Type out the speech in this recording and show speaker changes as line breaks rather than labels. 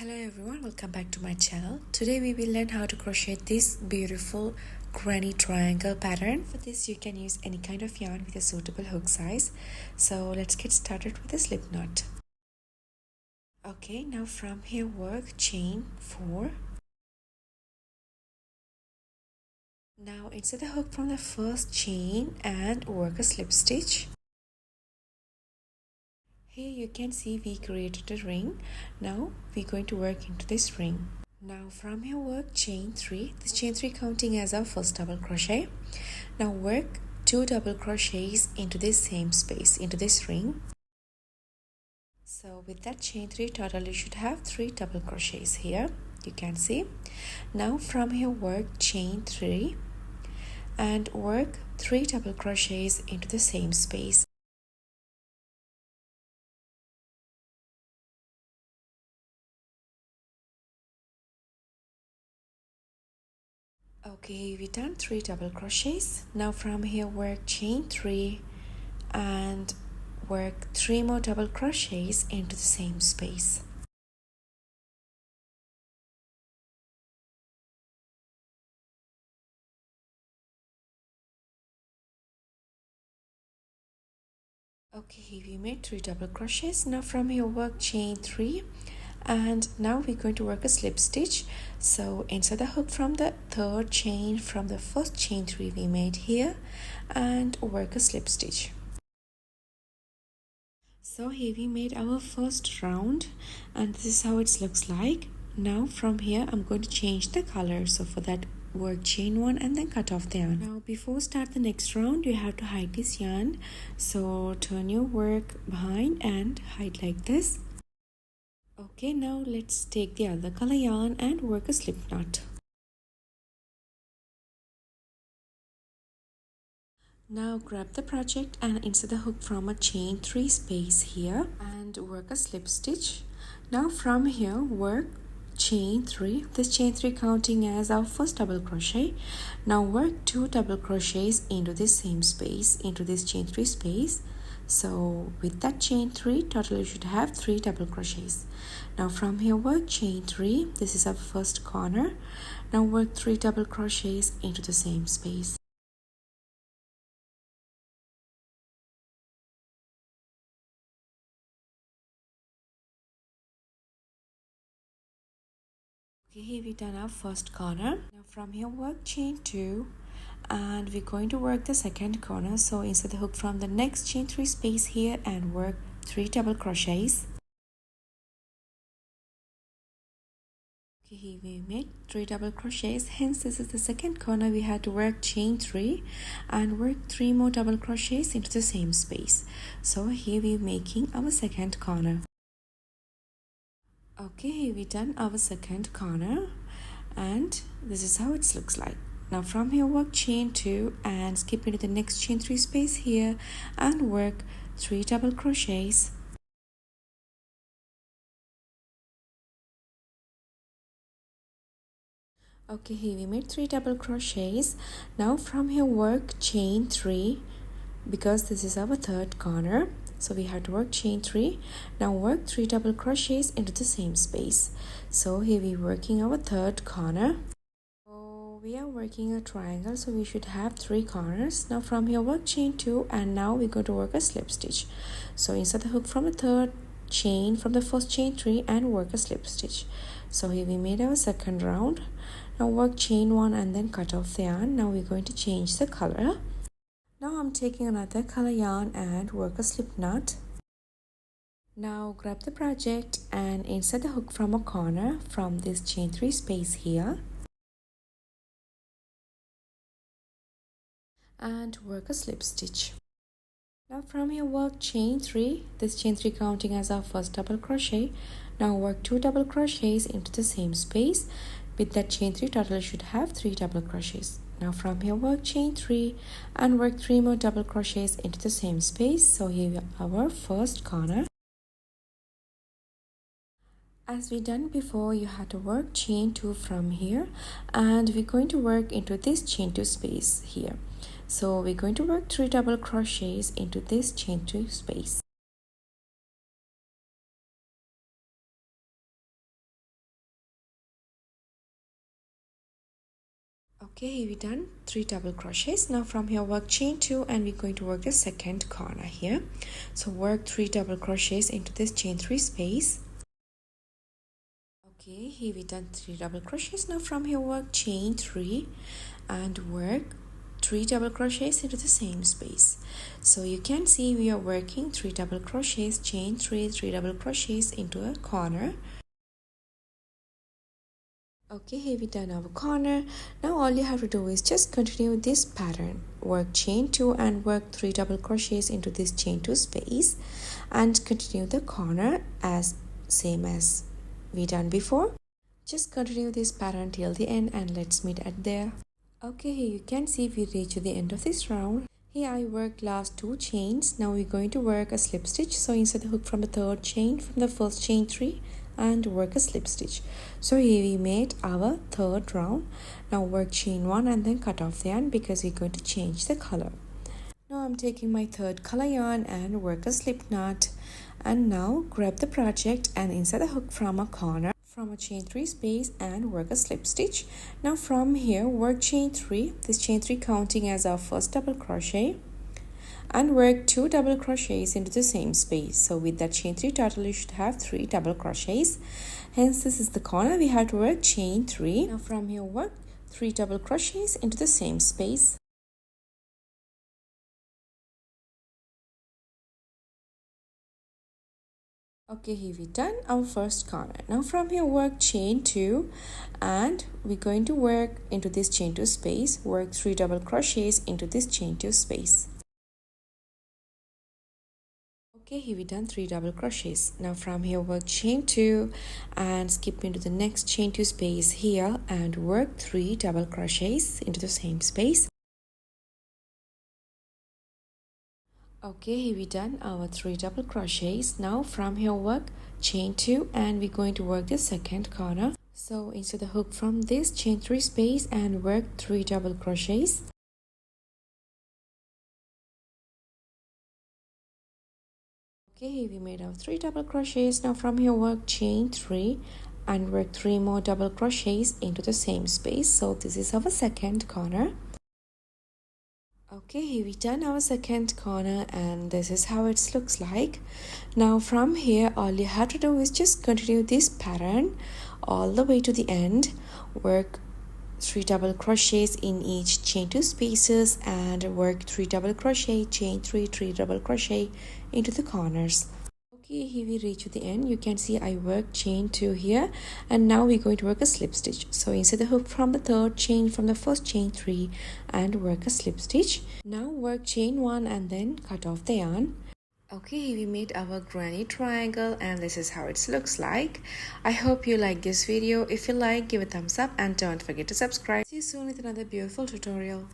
Hello everyone, welcome back to my channel. Today we will learn how to crochet this beautiful granny triangle pattern. For this you can use any kind of yarn with a suitable hook size. So let's get started with the slip knot. Okay, now from here work chain 4. Now insert the hook from the first chain and work a slip stitch. Here you can see we created a ring. Now we're going to work into this ring. Now from here work chain 3. This chain 3 counting as our first double crochet. Now work 2 double crochets into this same space, into this ring. So with that chain 3 total you should have 3 double crochets here. You can see. Now from here work chain 3 and work 3 double crochets into the same space. Okay, we done 3 double crochets. Now from here work chain 3 and work 3 more double crochets into the same space. Okay, we made 3 double crochets. Now from here work chain 3 and now we're going to work a slip stitch. So insert the hook from the third chain from the first chain 3 we made here and work a slip stitch. So here we made our first round and this is how it looks like. Now from here I'm going to change the color, so for that work chain 1 and then cut off the yarn. Now before start the next round you have to hide this yarn, so turn your work behind and hide like this. Okay, now let's take the other color yarn and work a slip knot. Now grab the project and insert the hook from a chain 3 space here and work a slip stitch. Now from here work chain 3, this chain 3 counting as our first double crochet. Now work 2 double crochets into this same space, into this chain 3 space. So with that chain 3 total you should have 3 double crochets. Now from here work chain 3, this is our first corner. Now work 3 double crochets into the same space. Okay, here we done our first corner. Now from here work chain 2 and we're going to work the second corner. So insert the hook from the next chain 3 space here and work 3 double crochets. Okay, here we made 3 double crochets, hence this is the second corner. We had to work chain 3 and work 3 more double crochets into the same space. So here we're making our second corner. Okay, here we done our second corner and this is how it looks like. Now from here work chain 2 and skip into the next chain 3 space here and work 3 double crochets. Okay, here we made 3 double crochets. Now from here work chain 3 because this is our third corner. So we have to work chain 3. Now work 3 double crochets into the same space. So here we're working our third corner. So we are working a triangle, so we should have 3 corners. Now from here work chain 2 and now we're going to work a slip stitch. So insert the hook from the third chain from the first chain 3 and work a slip stitch. So here we made our second round. Now work chain 1 and then cut off the yarn. Now we're going to change the color. Now I'm taking another color yarn and work a slip knot. Now grab the project and insert the hook from a corner from this chain 3 space here and work a slip stitch. Now from here work chain 3, this chain 3 counting as our first double crochet. Now work 2 double crochets into the same space. With that chain 3 total you should have 3 double crochets. Now from here work chain 3 and work 3 more double crochets into the same space. So here our first corner. As we done before, you had to work chain 2 from here and we're going to work into this chain 2 space here. So we're going to work 3 double crochets into this chain 2 space. Okay, we've done 3 double crochets. Now from here work chain 2 and we're going to work the second corner here. So work 3 double crochets into this chain 3 space. Okay, here we've done 3 double crochets. Now from here work chain 3 and work 3 double crochets into the same space. So you can see we are working 3 double crochets, chain 3, 3 double crochets into a corner. Okay, here we done our corner. Now all you have to do is just continue this pattern. Work chain 2 and work 3 double crochets into this chain 2 space and continue the corner as same as we done before. Just continue this pattern till the end and let's meet at there. Okay, here you can see we reach to the end of this round. Here I worked last 2 chains. Now we're going to work a slip stitch. So insert the hook from the third chain from the first chain 3 and work a slip stitch. So here we made our third round. Now work chain 1 and then cut off the yarn because we're going to change the color. Now I'm taking my third color yarn and work a slip knot. And now grab the project and insert the hook from a corner from a chain 3 space and work a slip stitch. Now from here work chain 3, this chain 3 counting as our first double crochet, and work 2 double crochets into the same space. So with that chain 3 total you should have 3 double crochets. Hence this is the corner we have to work chain 3. Now from here work 3 double crochets into the same space. Okay, here we done our first corner. Now from here work chain 2 and we're going to work into this chain 2 space, work 3 double crochets into this chain 2 space. Okay, here we done 3 double crochets. Now from here work chain 2 and skip into the next chain 2 space here and work 3 double crochets into the same space. Okay, here we done our 3 double crochets. Now from here work chain 2 and we're going to work the second corner. So insert the hook from this chain 3 space and work 3 double crochets. Okay, here we made our 3 double crochets. Now from here work chain 3 and work 3 more double crochets into the same space. So this is our second corner. Okay, here we done our second corner and this is how it looks like. Now from here all you have to do is just continue this pattern all the way to the end. Work 3 double crochets in each chain 2 spaces and work 3 double crochet, chain 3, 3 double crochet into the corners. Okay, here we reach to the end. You can see I worked chain 2 here and now we're going to work a slip stitch. So insert the hook from the third chain from the first chain 3 and work a slip stitch. Now work chain 1 and then cut off the yarn. Okay, here we made our granny triangle and this is how it looks like. I hope you like this video. If you like, give a thumbs up and don't forget to subscribe. See you soon with another beautiful tutorial.